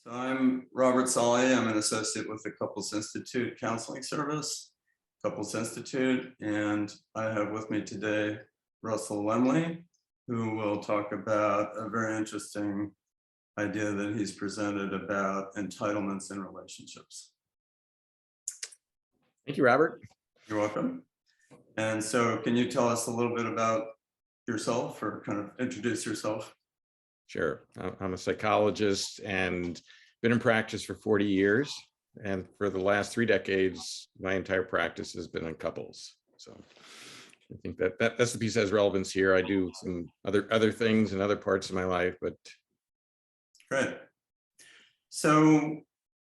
So I'm Robert Solley. I'm an associate with the Couples Institute Counseling Service, Couples Institute, and I have with me today Russell Lemle, who will talk about a very interesting idea that he's presented about entitlements in relationships. Thank you, Robert. You're welcome. And so can you tell us a little bit about yourself, or kind of introduce yourself? Sure. I'm a psychologist and been in practice for 40 years. And for the last 3 decades, my entire practice has been on couples. So I think that's the piece that has relevance here. I do some other things in other parts of my life, but. Great. So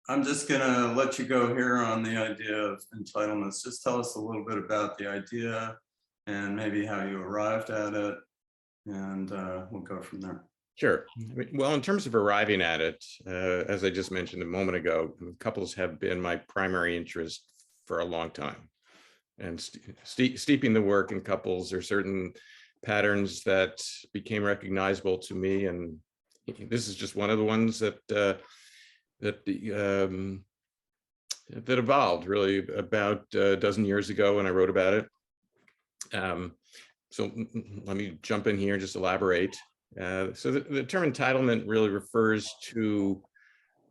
I'm just going to let you go here on the idea of entitlements. Just tell us a little bit about the idea and maybe how you arrived at it, and we'll go from there. Sure. Well, in terms of arriving at it, as I just mentioned a moment ago, couples have been my primary interest for a long time. And steeping the work in couples, there are certain patterns that became recognizable to me, and this is just one of the ones that evolved really about a dozen years ago when I wrote about it. So let me jump in here and just elaborate. So the term entitlement really refers to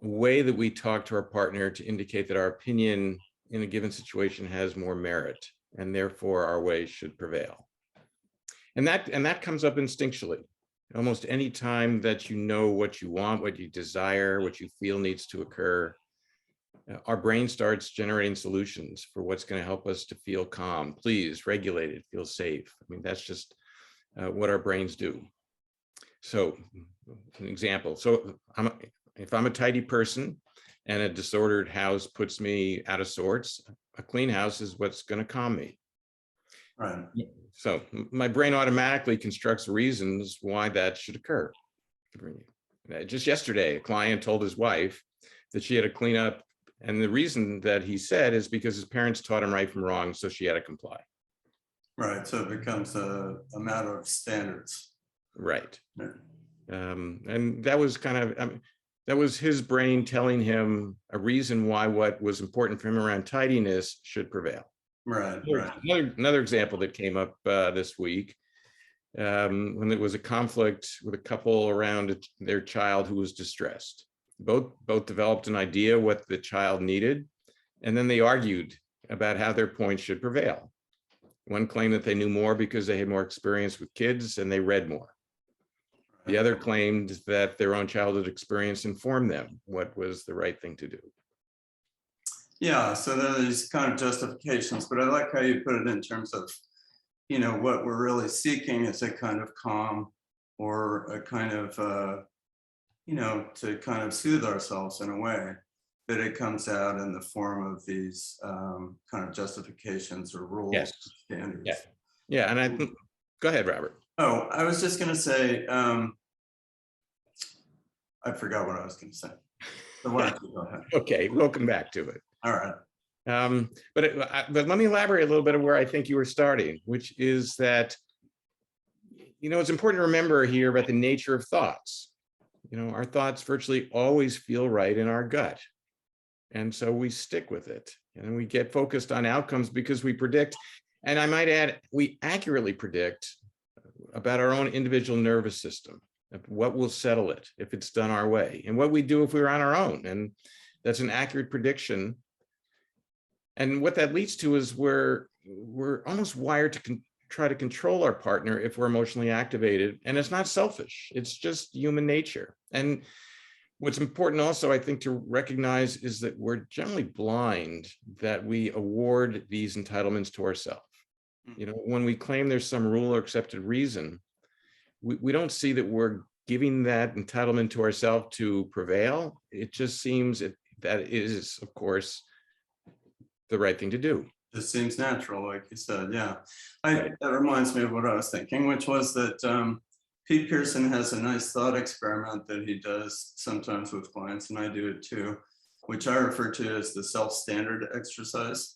a way that we talk to our partner to indicate that our opinion in a given situation has more merit, and therefore our way should prevail. And that comes up instinctually. Almost any time that you know what you want, what you desire, what you feel needs to occur, our brain starts generating solutions for what's going to help us to feel calm, pleased, regulated, feel safe. I mean, that's just what our brains do. So an example, if I'm a tidy person and a disordered house puts me out of sorts, a clean house is what's going to calm me. Right. So my brain automatically constructs reasons why that should occur. Just yesterday, a client told his wife that she had to clean up, and the reason that he said is because his parents taught him right from wrong, so she had to comply. Right. So it becomes a matter of standards. Right. Yeah. And that was that was his brain telling him a reason why what was important for him around tidiness should prevail. Right. Another example that came up this week, when there was a conflict with a couple around their child who was distressed. Both developed an idea what the child needed, and then they argued about how their point should prevail. One claimed that they knew more because they had more experience with kids and they read more. The other claimed that their own childhood experience informed them what was the right thing to do. Yeah, so there are these kind of justifications, but I like how you put it in terms of, what we're really seeking is a kind of calm, or a kind of, to kind of soothe ourselves in a way, that it comes out in the form of these kind of justifications or rules, Yes. standards. Yeah, and I think, go ahead, Robert. Oh, I was just going to say, I forgot what I was going to say. So why don't you go ahead? Okay, we'll come back to it. All right. But let me elaborate a little bit of where I think you were starting, which is that, it's important to remember here about the nature of thoughts. Our thoughts virtually always feel right in our gut. And so we stick with it, and we get focused on outcomes because we predict, and I might add, we accurately predict about our own individual nervous system, what will settle it if it's done our way, and what we do if we were on our own. And that's an accurate prediction. And what that leads to is we're almost wired to try to control our partner if we're emotionally activated. And it's not selfish. It's just human nature. And what's important also, I think, to recognize is that we're generally blind that we award these entitlements to ourselves. When we claim there's some rule or accepted reason, we don't see that we're giving that entitlement to ourselves to prevail. It just seems that is, of course, the right thing to do. Just seems natural, like you said. Yeah. That reminds me of what I was thinking, which was that Pete Pearson has a nice thought experiment that he does sometimes with clients, and I do it too, which I refer to as the self-standard exercise.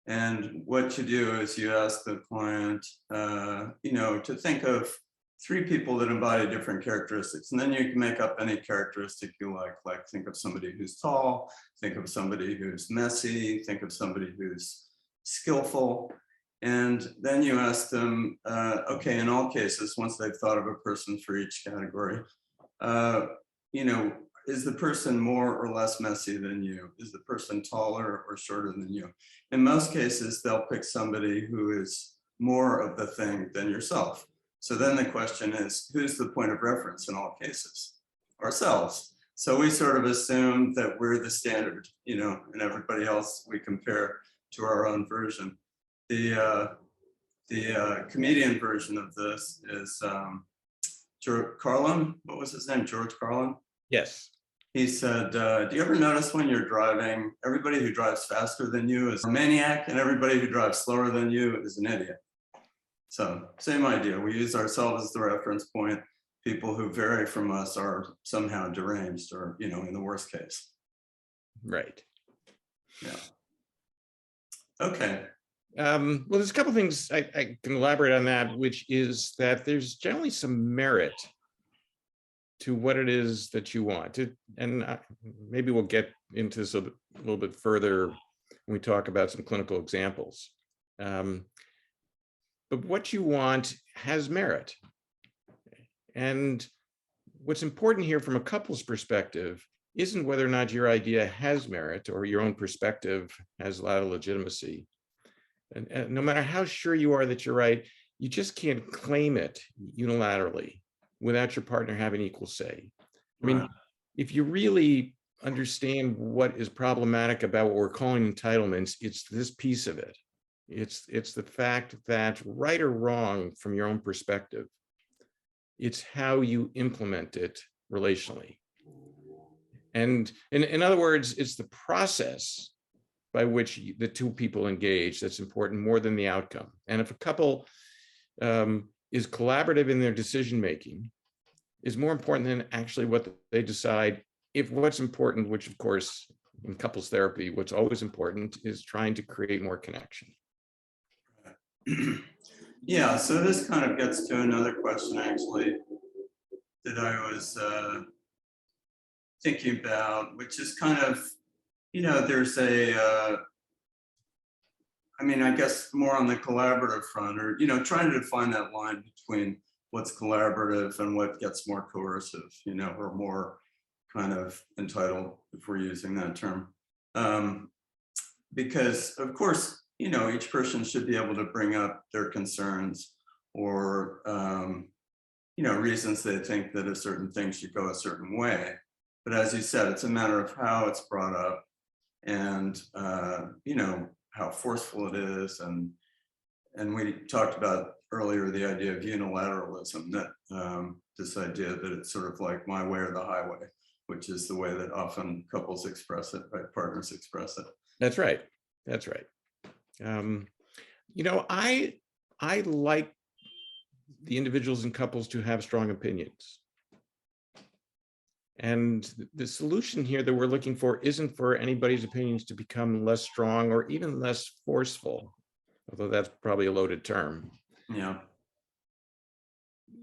And what you do is you ask the client, to think of three people that embody different characteristics. And then you can make up any characteristic you like think of somebody who's tall, think of somebody who's messy, think of somebody who's skillful. And then you ask them, okay, in all cases, once they've thought of a person for each category, is the person more or less messy than you? Is the person taller or shorter than you? In most cases, they'll pick somebody who is more of the thing than yourself. So then the question is, who's the point of reference in all cases? Ourselves. So we sort of assume that we're the standard, and everybody else we compare to our own version. The comedian version of this is George Carlin. What was his name? George Carlin? Yes. He said, do you ever notice when you're driving, everybody who drives faster than you is a maniac and everybody who drives slower than you is an idiot? So same idea. We use ourselves as the reference point. People who vary from us are somehow deranged or, in the worst case. Right. Yeah. Okay. Well, there's a couple of things I can elaborate on that, which is that there's generally some merit to what it is that you want. And maybe we'll get into this a little bit further when we talk about some clinical examples. But what you want has merit. And what's important here from a couple's perspective isn't whether or not your idea has merit or your own perspective has a lot of legitimacy. And no matter how sure you are that you're right, you just can't claim it unilaterally without your partner having equal say. I mean, if you really understand what is problematic about what we're calling entitlements, it's this piece of it. It's the fact that, right or wrong from your own perspective, it's how you implement it relationally. And in other words, it's the process by which the two people engage that's important more than the outcome. And if a couple is collaborative in their decision making, is more important than actually what they decide. If what's important, which of course in couples therapy, what's always important is trying to create more connection. Yeah, so this kind of gets to another question actually that I was thinking about, which is kind of, there's I guess more on the collaborative front, or, trying to define that line between what's collaborative and what gets more coercive, or more kind of entitled, if we're using that term. Because of course, each person should be able to bring up their concerns or, reasons they think that a certain thing should go a certain way. But as you said, it's a matter of how it's brought up and, how forceful it is. And we talked about earlier the idea of unilateralism, that this idea that it's sort of like my way or the highway, which is the way that often couples express it, right? Partners express it. That's right. That's right. I like the individuals and couples to have strong opinions. And the solution here that we're looking for isn't for anybody's opinions to become less strong or even less forceful, although that's probably a loaded term. Yeah.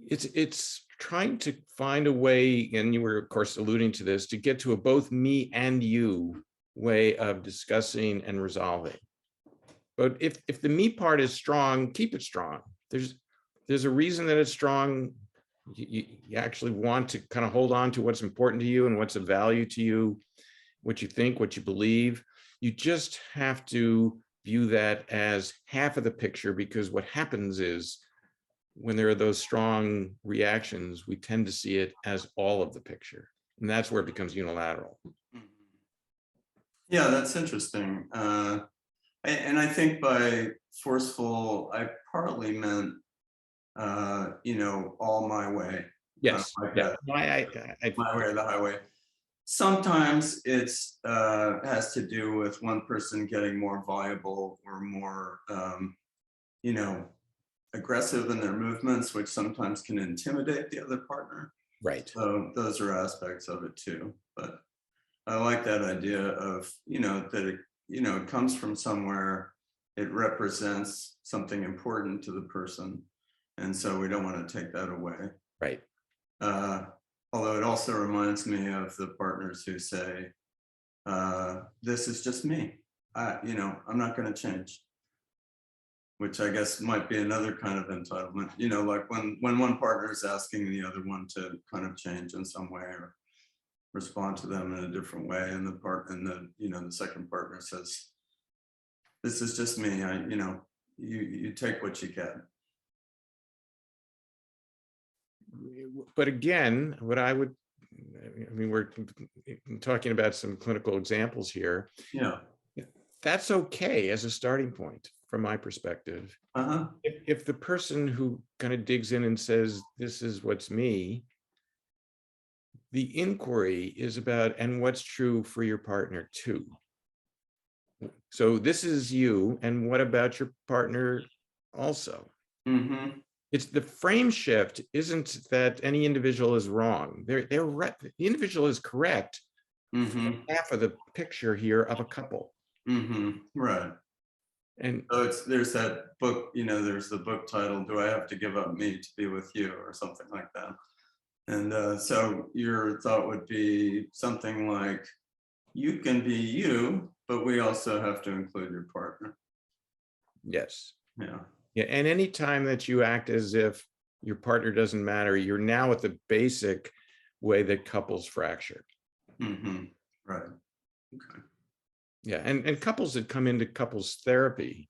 It's trying to find a way, and you were of course alluding to this, to get to a both me and you way of discussing and resolving. But if the me part is strong, keep it strong. There's a reason that it's strong. You actually want to kind of hold on to what's important to you and what's of value to you, what you think, what you believe. You just have to view that as half of the picture, because what happens is when there are those strong reactions, we tend to see it as all of the picture. And that's where it becomes unilateral. Yeah, that's interesting. And I think by forceful, I partly meant, all my way. Yes. Yeah. My way or the highway. Sometimes it's has to do with one person getting more voluble or more, aggressive in their movements, which sometimes can intimidate the other partner. Right. So those are aspects of it too. But I like that idea of, that it, it comes from somewhere, it represents something important to the person. And so we don't want to take that away. Right. Although it also reminds me of the partners who say, this is just me. I'm not going to change. Which I guess might be another kind of entitlement, like when one partner is asking the other one to kind of change in some way or respond to them in a different way, and the second partner says, "This is just me. You take what you get." But again, we're talking about some clinical examples here. Yeah. That's okay as a starting point from my perspective. Uh-huh. If the person who kind of digs in and says, this is what's me, the inquiry is about, and what's true for your partner too. So this is you, and what about your partner also? Mm-hmm. It's the frame shift isn't that any individual is wrong. They're right. The individual is correct. Mm-hmm. Half of the picture here of a couple. Mm-hmm. Right. And so there's that book, there's the book title, "Do I Have to Give Up Me to Be With You?" or something like that. And so your thought would be something like, you can be you, but we also have to include your partner. yes. Yeah. Yeah. And any time that you act as if your partner doesn't matter, you're now at the basic way that couples fracture. Mm-hmm. Right. Okay. Yeah. And couples that come into couples therapy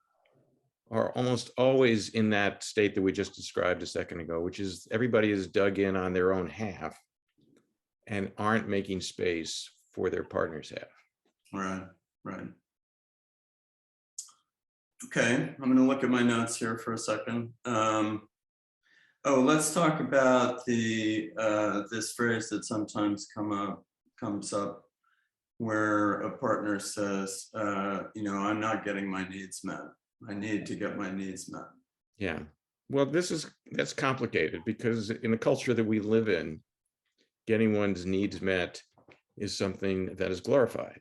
are almost always in that state that we just described a second ago, which is everybody is dug in on their own half and aren't making space for their partner's half. Right. Right. Okay. I'm going to look at my notes here for a second. Let's talk about this phrase that sometimes comes up where a partner says, I'm not getting my needs met. I need to get my needs met. Yeah. Well, that's complicated because in the culture that we live in, getting one's needs met is something that is glorified.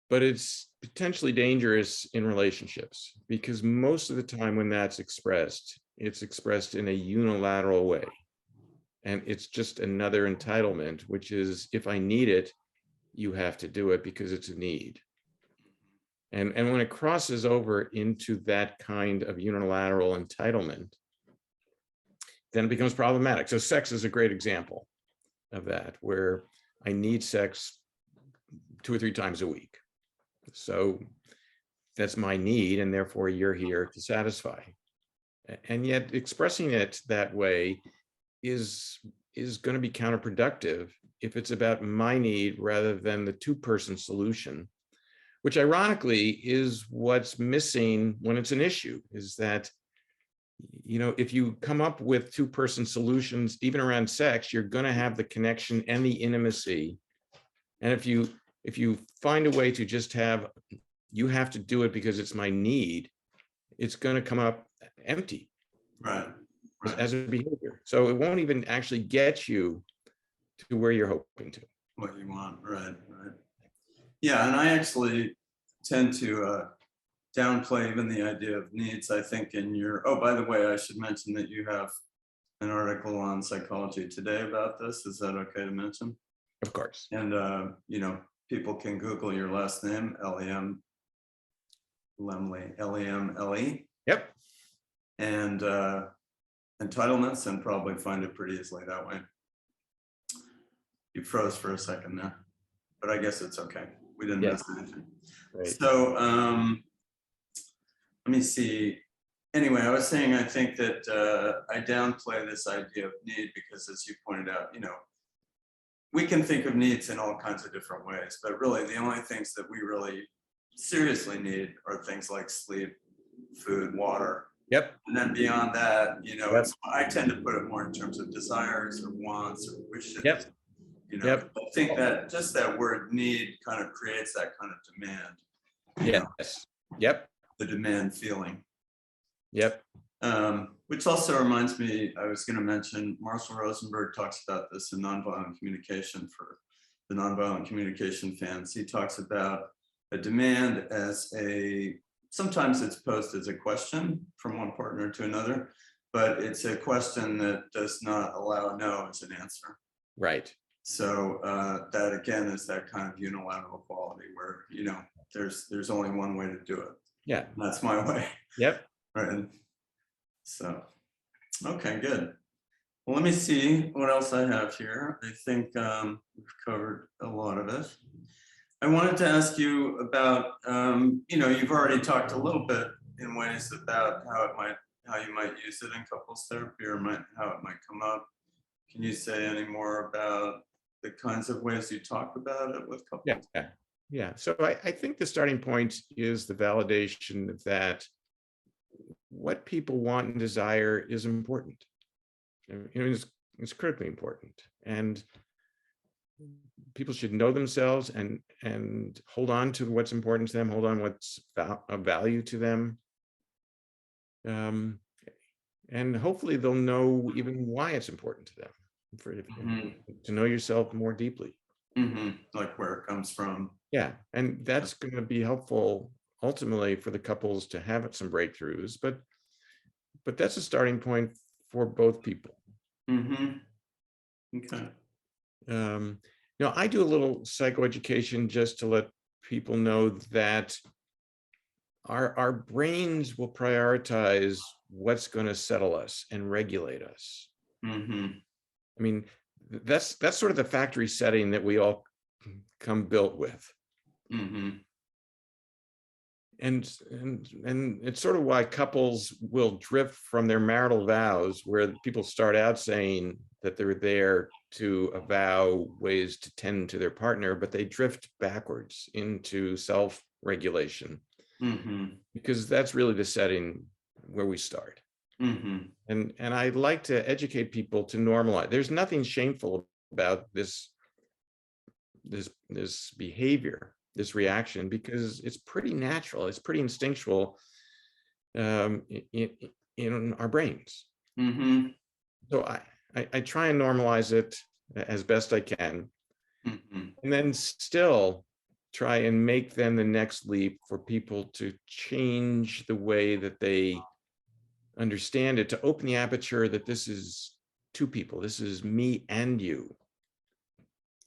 But it's potentially dangerous in relationships because most of the time when that's expressed, it's expressed in a unilateral way. And it's just another entitlement, which is, if I need it, you have to do it because it's a need. And when it crosses over into that kind of unilateral entitlement, then it becomes problematic. So sex is a great example of that, where I need sex 2 or 3 times a week. So that's my need, and therefore you're here to satisfy. And yet expressing it that way is going to be counterproductive if it's about my need rather than the 2-person solution, which ironically is what's missing when it's an issue, is that, if you come up with 2-person solutions, even around sex, you're going to have the connection and the intimacy. And if you find a way to just have, you have to do it because it's my need, it's going to come up empty. Right. As a behavior. So it won't even actually get you to where you're hoping to. What you want. Right. Yeah. And I actually tend to downplay even the idea of needs. I think by the way, I should mention that you have an article on Psychology Today about this. Is that okay to mention? Of course. And, people can Google your last name, Lemle, Lemle. Yep. And entitlements, and probably find it pretty easily that way. You froze for a second there, but I guess it's okay. We didn't miss anything. Right. So let me see. Anyway, I was saying I think that I downplay this idea of need because, as you pointed out, we can think of needs in all kinds of different ways, but really the only things that we really seriously need are things like sleep, food, water. Yep. And then beyond that, I tend to put it more in terms of desires or wants or wishes. Yep. I think that just that word need kind of creates that kind of demand. Yes. Yep. The demand feeling. Yep. Which also reminds me, I was going to mention, Marshall Rosenberg talks about this in Nonviolent Communication for the nonviolent communication fans. He talks about a demand as a sometimes it's posed as a question from one partner to another, but it's a question that does not allow no as an answer. Right. So that again is that kind of unilateral quality where, you know, there's only one way to do it. Yeah. And that's my way. Yep. Right. So, okay, good. Well, let me see what else I have here. I think we've covered a lot of it. I wanted to ask you about, you know, you've already talked a little bit in ways about how you might use it in couples therapy, or how it might come up. Can you say any more about the kinds of ways you talk about it with couples? Yeah. So I think the starting point is the validation that what people want and desire is important. You know, it's critically important, and people should know themselves and hold on to what's important to them, hold on what's of value to them. And hopefully they'll know even why it's important to them, to know yourself more deeply. Like where it comes from. Yeah, and that's going to be helpful ultimately for the couples to have some breakthroughs, but that's a starting point for both people. Okay. You know, I do a little psychoeducation just to let people know that our brains will prioritize what's going to settle us and regulate us. I mean, that's sort of the factory setting that we all come built with. And it's sort of why couples will drift from their marital vows, where people start out saying that they're there to avow ways to tend to their partner, but they drift backwards into self-regulation, because that's really the setting where we start. And I like to educate people to normalize. There's nothing shameful about this behavior, this reaction, because it's pretty natural, it's pretty instinctual in our brains. So I try and normalize it as best I can, and then still try and make then the next leap for people to change the way that they understand it, to open the aperture that this is two people, this is me and you.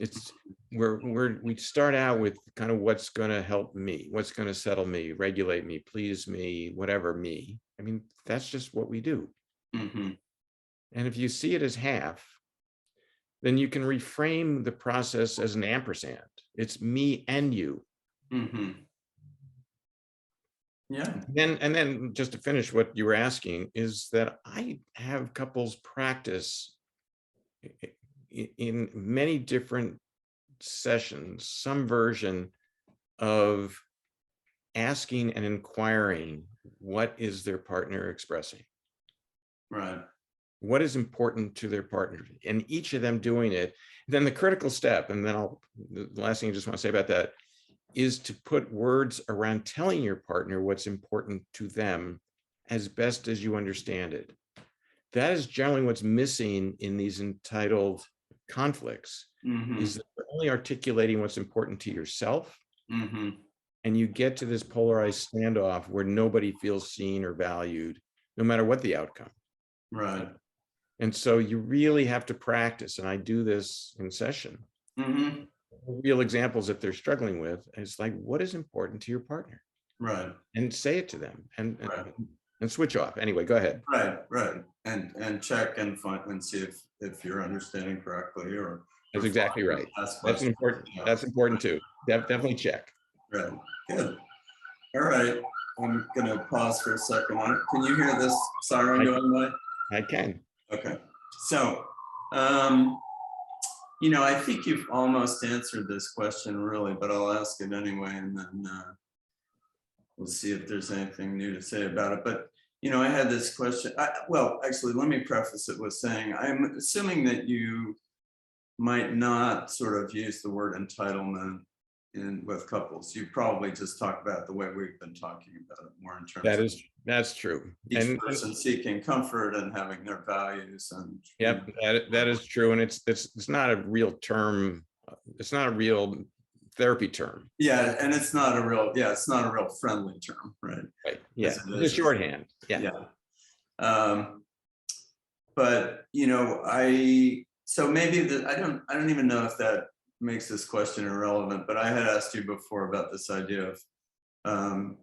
It's we start out with kind of what's going to help me, what's going to settle me, regulate me, please me, whatever me. I mean, that's just what we do. And if you see it as half, then you can reframe the process as an ampersand. It's me and you. Yeah. And then just to finish what you were asking, is that I have couples practice in many different sessions some version of asking and inquiring what is their partner expressing, Right. what is important to their partner, and each of them doing it. Then the critical step, and then the last thing I just want to say about that is to put words around telling your partner what's important to them as best as you understand it. That is generally what's missing in these entitled conflicts, is that you're only articulating what's important to yourself, and you get to this polarized standoff where nobody feels seen or valued, no matter what the outcome. Right. And so you really have to practice, and I do this in session. Real examples that they're struggling with is like, what is important to your partner? Right. And say it to them, and switch off. Anyway, go ahead. Right. And check and find and see if you're understanding correctly, or that's exactly right. That's important. Yeah. That's important too. Definitely check. Right. Good. All right. I'm gonna pause for a second. Can you hear this siren going by? I can. Okay. So, you know, I think you've almost answered this question really, but I'll ask it anyway, and then we'll see if there's anything new to say about it. But, you know, I had this question. Well, actually, let me preface it with saying, I'm assuming that you might not sort of use the word entitlement with couples. You probably just talk about the way we've been talking about it, more in terms that's true. Each person seeking comfort and having their values. And yep, that is true. And it's not a real term. It's not a real therapy term. Yeah, and it's not a real, it's not a real friendly term, right? Right. Yeah. As it The is. shorthand. Yeah. Yeah. But so maybe I don't even know if that makes this question irrelevant, but I had asked you before about this idea of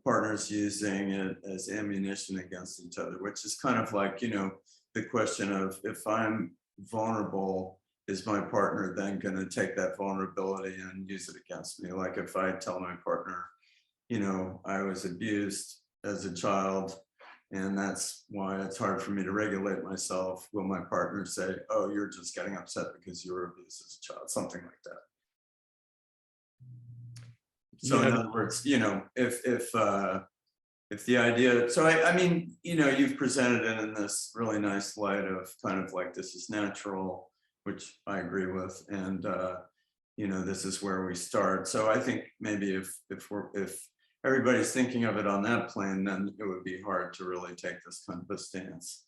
partners using it as ammunition against each other, which is kind of like, the question of, if I'm vulnerable, is my partner then going to take that vulnerability and use it against me? Like if I tell my partner, I was abused as a child, and that's why it's hard for me to regulate myself, will my partner say, oh, you're just getting upset because you were abused as a child, something like that? So in other words, if the idea, so I mean, you've presented it in this really nice light of kind of like, this is natural, which I agree with, and this is where we start. So I think maybe if everybody's thinking of it on that plane, then it would be hard to really take this kind of a stance.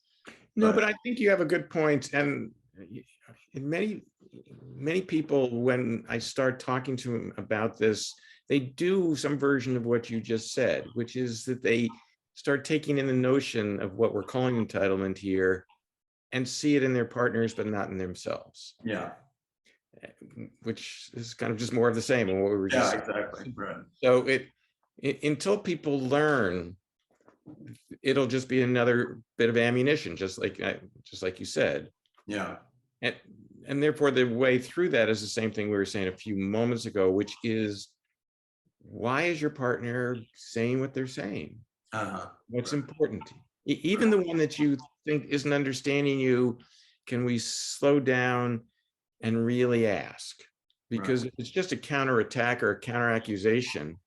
No, but I think you have a good point. And in many people, when I start talking to them about this, they do some version of what you just said, which is that they start taking in the notion of what we're calling entitlement here and see it in their partners, but not in themselves. Yeah. Which is kind of just more of the same. And what we were just saying. Exactly. Right. So until people learn, it'll just be another bit of ammunition, just like you said. Yeah. And therefore the way through that is the same thing we were saying a few moments ago, which is, why is your partner saying what they're saying? What's important? Even the one that you think isn't understanding you, can we slow down and really ask? Because if it's just a counterattack or a counter accusation,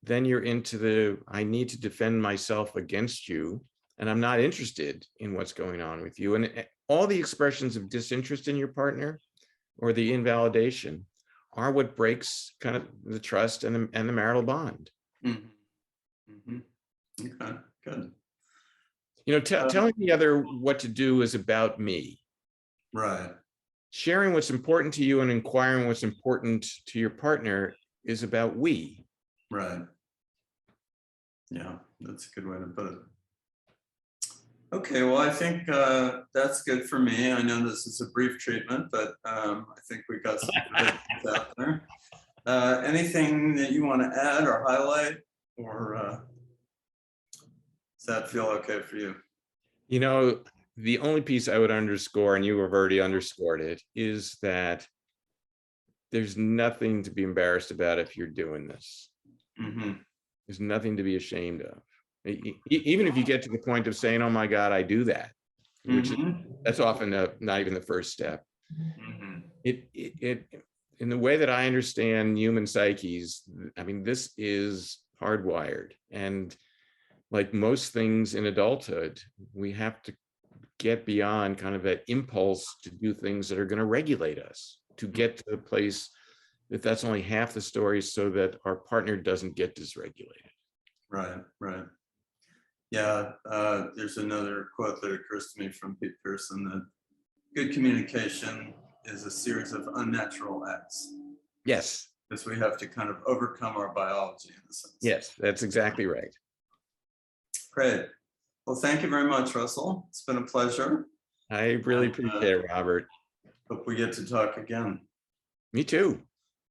then you're into I need to defend myself against you, and I'm not interested in what's going on with you. And all the expressions of disinterest in your partner or the invalidation are what breaks kind of the trust and the marital bond. Mm-hmm. Okay, good. Telling the other what to do is about me. Right. Sharing what's important to you and inquiring what's important to your partner is about we. Right. Yeah, that's a good way to put it. Okay, well, I think that's good for me. I know this is a brief treatment, but I think we got some good things out there. Anything that you want to add or highlight, or does that feel okay for you? The only piece I would underscore, and you have already underscored it, is that there's nothing to be embarrassed about if you're doing this. Mm-hmm. There's nothing to be ashamed of. Even if you get to the point of saying, oh my God, I do that, which that's often not even the first step. Mm-hmm. It in the way that I understand human psyches, I mean, this is hardwired. And like most things in adulthood, we have to get beyond kind of that impulse to do things that are going to regulate us, to get to the place that that's only half the story, so that our partner doesn't get dysregulated. Right, right. Yeah, there's another quote that occurs to me from Pete Pearson, that good communication is a series of unnatural acts. Yes. Because we have to kind of overcome our biology in a sense. Yes, that's exactly right. Great. Well, thank you very much, Russell. It's been a pleasure. I really appreciate it, Robert. Hope we get to talk again. Me too.